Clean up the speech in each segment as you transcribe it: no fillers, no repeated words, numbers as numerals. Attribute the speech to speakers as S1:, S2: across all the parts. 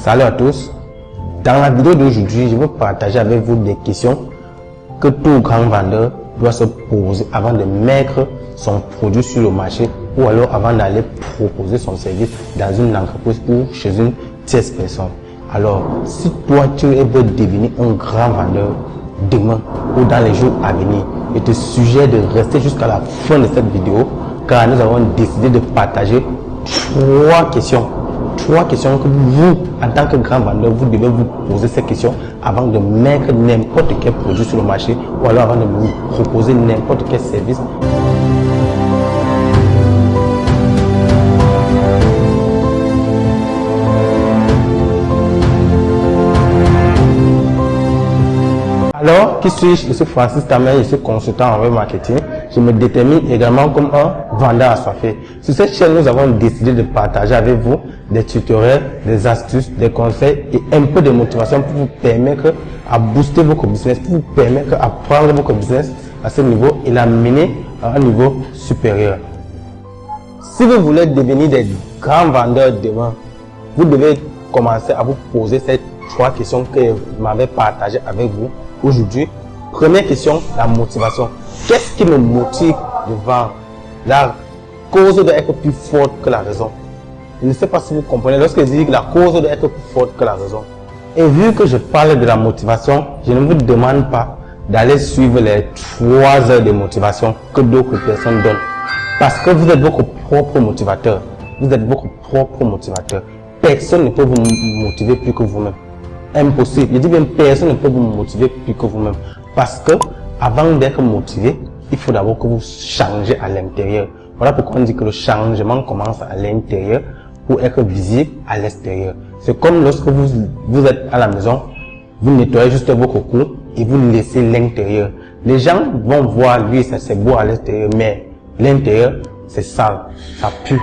S1: Salut à tous. Dans la vidéo d'aujourd'hui, je vais partager avec vous des questions que tout grand vendeur doit se poser avant de mettre son produit sur le marché ou alors avant d'aller proposer son service dans une entreprise ou chez une tierce personne. Alors, si toi tu veux devenir un grand vendeur demain ou dans les jours à venir, je te suggère de rester jusqu'à la fin de cette vidéo car nous avons décidé de partager trois questions que vous, en tant que grand vendeur, vous devez vous poser ces questions avant de mettre n'importe quel produit sur le marché ou alors avant de vous proposer n'importe quel service. Alors, qui suis-je? Je suis Francis Tamel, je suis consultant en web marketing. Je me détermine également comme un vendeur assoiffé. Sur cette chaîne, nous avons décidé de partager avec vous des tutoriels, des astuces, des conseils et un peu de motivation pour vous permettre à booster votre business, pour vous permettre à prendre votre business à ce niveau et l'amener à un niveau supérieur. Si vous voulez devenir des grands vendeurs demain, vous devez commencer à vous poser ces trois questions que je m'avais partagées avec vous aujourd'hui. Première question, la motivation. Qu'est-ce qui me motive de vendre? La cause doit être plus forte que la raison. Je ne sais pas si vous comprenez. Lorsque je dis que la cause doit être plus forte que la raison. Et vu que je parle de la motivation, je ne vous demande pas d'aller suivre les 3 heures de motivation que d'autres personnes donnent. Parce que vous êtes votre propre motivateur. Vous êtes votre propre motivateur. Personne ne peut vous motiver plus que vous-même. Impossible. Je dis bien, personne ne peut vous motiver plus que vous-même. Parce que, avant d'être motivé, il faut d'abord que vous changez à l'intérieur. Voilà pourquoi on dit que le changement commence à l'intérieur pour être visible à l'extérieur. C'est comme lorsque vous êtes à la maison, vous nettoyez juste votre cou et vous laissez l'intérieur. Les gens vont voir, lui, c'est beau à l'extérieur, mais l'intérieur, c'est sale, ça pue.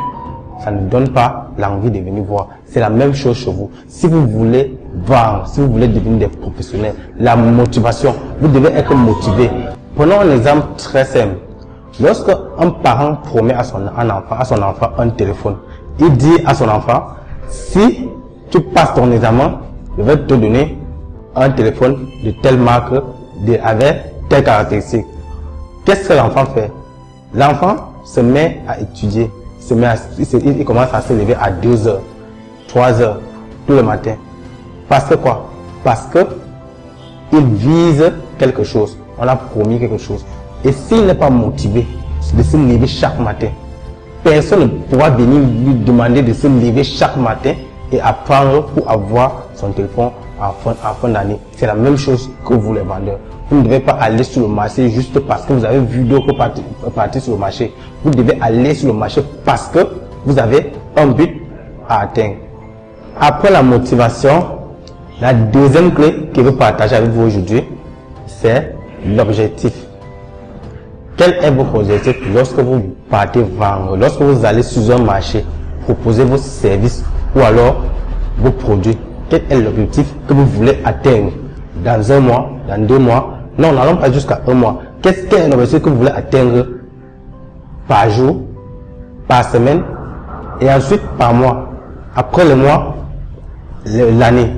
S1: Ça ne donne pas l'envie de venir voir. C'est la même chose chez vous. Si vous voulez vendre, si vous voulez devenir des professionnels, la motivation, vous devez être motivé. Prenons un exemple très simple. Lorsque un parent promet à son enfant un téléphone, il dit à son enfant, si tu passes ton examen, je vais te donner un téléphone de telle marque, avec telle caractéristique. Qu'est-ce que l'enfant fait? L'enfant se met à étudier. Il commence à se lever à 2 heures, 3 heures, tout le matin. Parce que quoi? Parce que il vise quelque chose. On a promis quelque chose. Et s'il n'est pas motivé de se lever chaque matin, personne ne pourra venir lui demander de se lever chaque matin et apprendre pour avoir son téléphone en fin d'année. C'est la même chose que vous les vendeurs. Vous ne devez pas aller sur le marché juste parce que vous avez vu d'autres partir sur le marché. Vous devez aller sur le marché parce que vous avez un but à atteindre. Après la motivation, la deuxième clé que je veux partager avec vous aujourd'hui, c'est l'objectif. Quel est votre objectif lorsque vous partez vendre, lorsque vous allez sur un marché, proposer vos services ou alors vos produits? Quel est l'objectif que vous voulez atteindre dans 1 mois, dans 2 mois? Non, n'allons pas jusqu'à 1 mois. Quel est l'objectif que vous voulez atteindre par jour, par semaine et ensuite par mois? Après le mois, l'année.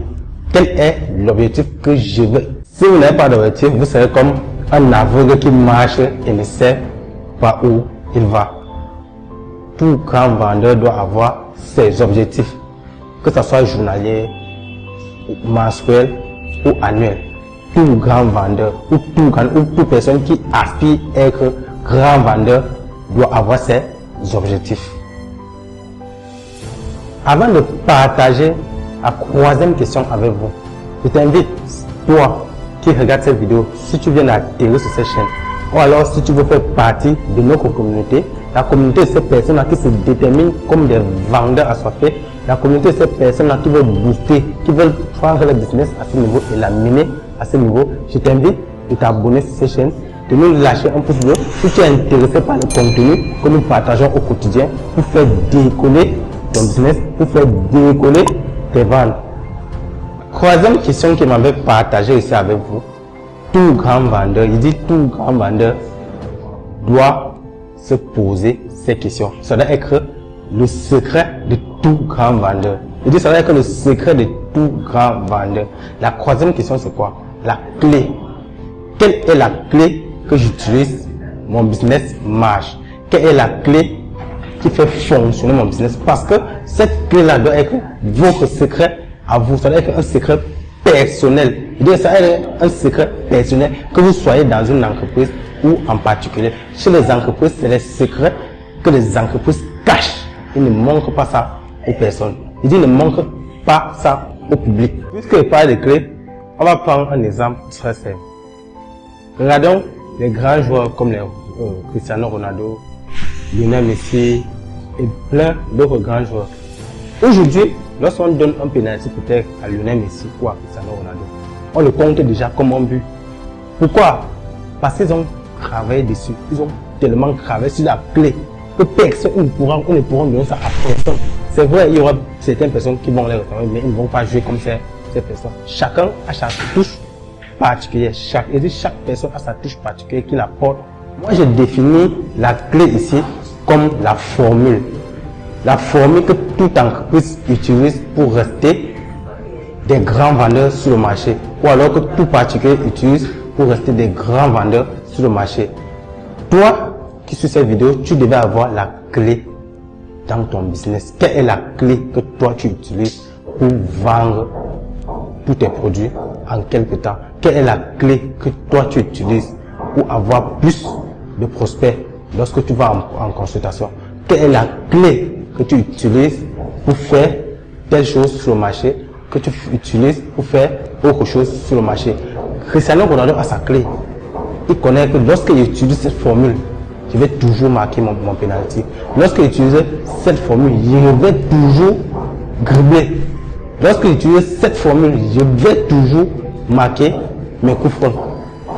S1: Quel est l'objectif que je veux? Si vous n'avez pas d'objectif, vous serez comme un aveugle qui marche et ne sait pas où il va. Tout grand vendeur doit avoir ses objectifs, que ce soit journalier, mensuel ou annuel. Tout grand vendeur ou toute personne qui aspire à être grand vendeur doit avoir ses objectifs. Avant de partager la 3e question avec vous, je t'invite, toi qui regarde cette vidéo, si tu viens d'atterrir sur cette chaîne, ou alors si tu veux faire partie de notre communauté, la communauté de ces personnes qui se déterminent comme des vendeurs assoiffés, la communauté de ces personnes qui veulent booster, qui veulent prendre le business à ce niveau et l'amener à ce niveau, je t'invite de t'abonner sur cette chaîne, de nous lâcher un pouce bleu si tu es intéressé par le contenu que nous partageons au quotidien pour faire décoller ton business, pour faire décoller tes ventes. 3e question que m'avait partagée ici avec vous. Tout grand vendeur, il dit tout grand vendeur doit se poser ces questions. Ça doit être le secret de tout grand vendeur. Et ça veut dire que le secret de tout grand vendeur. La troisième question, c'est quoi? La clé. Quelle est la clé que j'utilise? Mon business marche. Quelle est la clé qui fait fonctionner mon business? Parce que cette clé-là doit être votre secret à vous. Ça doit être un secret personnel. Ça doit être un secret personnel, que vous soyez dans une entreprise ou en particulier. Chez les entreprises, c'est les secrets que les entreprises cachent. Ils ne montrent pas ça aux personnes. Ils ne montrent pas ça au public. Puisque je parle de clés, on va prendre un exemple très simple. Regardons les grands joueurs comme les Cristiano Ronaldo, Lionel Messi et plein d'autres grands joueurs. Aujourd'hui, lorsqu'on donne un pénalty peut-être à Lionel Messi ou à Cristiano Ronaldo, on le compte déjà comme un but. Pourquoi? Parce qu'ils ont travaillé dessus. Ils ont tellement travaillé sur la clé que personne ne pourra donner ça à personne. C'est vrai, il y aura certaines personnes qui vont les retrouver, mais ils ne vont pas jouer comme ces personnes. Chacun a sa touche particulière. Chaque personne a sa touche particulière qu'il apporte. Moi, j'ai défini la clé ici comme la formule. La formule que toute entreprise utilise pour rester des grands vendeurs sur le marché. Ou alors que tout particulier utilise pour rester des grands vendeurs sur le marché. Toi qui suis cette vidéo, tu devais avoir la clé dans ton business. Quelle est la clé que toi tu utilises pour vendre tous tes produits en quelque temps? Quelle est la clé que toi tu utilises pour avoir plus de prospects lorsque tu vas en consultation? Quelle est la clé que tu utilises pour faire telle chose sur le marché, que tu utilises pour faire autre chose sur le marché? Cristiano Ronaldo a sa clé. Il connaît que lorsqu'il utilise cette formule, je vais toujours marquer mon penalty. Lorsqu'il utilise cette formule, je vais toujours dribbler. Lorsqu'il utilise cette formule, je vais toujours marquer mes coups francs.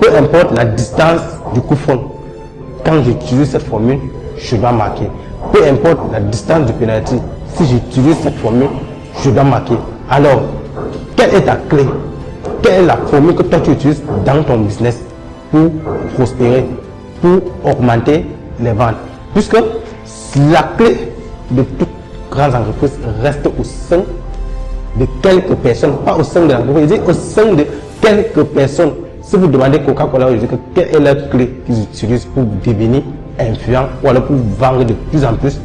S1: Peu importe la distance du coup franc. Quand j'utilise cette formule, je dois marquer. Peu importe la distance du penalty, si j'utilise cette formule, je dois marquer. Alors, quelle est ta clé? Quelle est la formule que toi tu utilises dans ton business pour prospérer, pour augmenter les ventes? Puisque la clé de toute grande entreprise reste au sein de quelques personnes, pas au sein de l'entreprise, je dis au sein de quelques personnes. Si vous demandez Coca-Cola aujourd'hui quelle est la clé qu'ils utilisent pour devenir influents ou alors pour vendre de plus en plus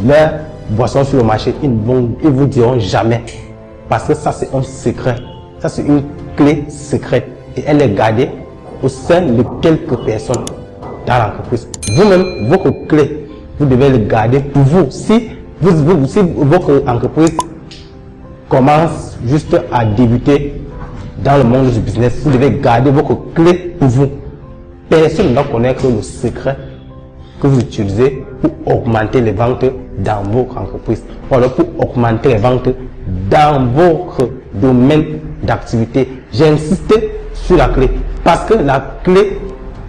S1: leurs boissons sur le marché, ils vous diront jamais. Parce que ça c'est un secret. Ça c'est une clé secrète et elle est gardée au sein de quelques personnes dans l'entreprise. Vous-même, votre clé, vous devez le garder pour vous. Si votre entreprise commence juste à débuter dans le monde du business, vous devez garder votre clé pour vous. Personne ne doit connaître le secret que vous utilisez pour augmenter les ventes dans votre entreprise. Ou alors pour augmenter les ventes dans votre domaine d'activité. J'ai insisté sur la clé parce que la clé,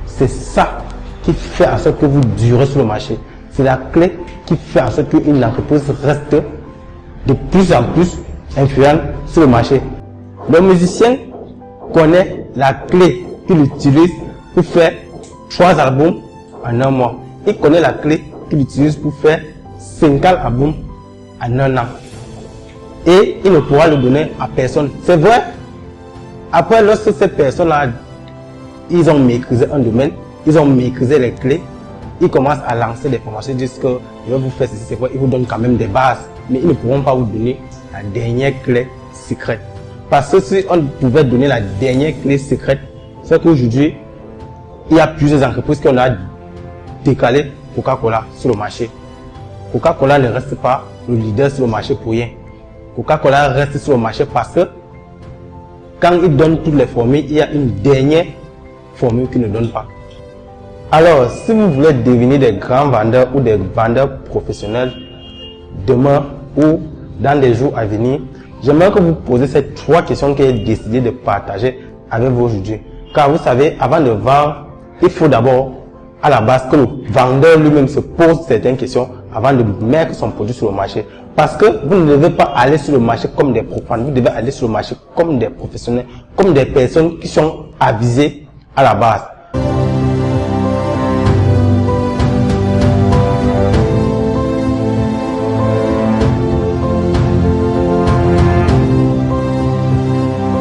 S1: c'est ça qui fait en sorte que vous durez sur le marché. C'est la clé qui fait en sorte qu'une entreprise reste de plus en plus influente sur le marché. Le musicien connaît la clé qu'il utilise pour faire 3 albums en un mois. Il connaît la clé qu'il utilise pour faire 50 albums en un an. Et il ne pourra le donner à personne. C'est vrai. Après, lorsque ces personnes-là, ils ont maîtrisé un domaine, ils ont maîtrisé les clés, ils commencent à lancer des formations, ils disent que je vais vous faire ceci, c'est vrai, ils vous donnent quand même des bases, mais ils ne pourront pas vous donner la dernière clé secrète. Parce que si on pouvait donner la dernière clé secrète, c'est qu'aujourd'hui, il y a plusieurs entreprises qui ont décalé Coca-Cola sur le marché. Coca-Cola ne reste pas le leader sur le marché pour rien. Coca-Cola reste sur le marché parce que quand ils donnent toutes les formules, il y a une dernière formule qu'ils ne donnent pas. Alors, si vous voulez devenir des grands vendeurs ou des vendeurs professionnels demain ou dans les jours à venir, j'aimerais que vous posiez ces 3 questions que j'ai décidé de partager avec vous aujourd'hui. Car vous savez, avant de vendre, il faut d'abord, à la base, que le vendeur lui-même se pose certaines questions avant de mettre son produit sur le marché. Parce que vous ne devez pas aller sur le marché comme des profanes, vous devez aller sur le marché comme des professionnels, comme des personnes qui sont avisées à la base.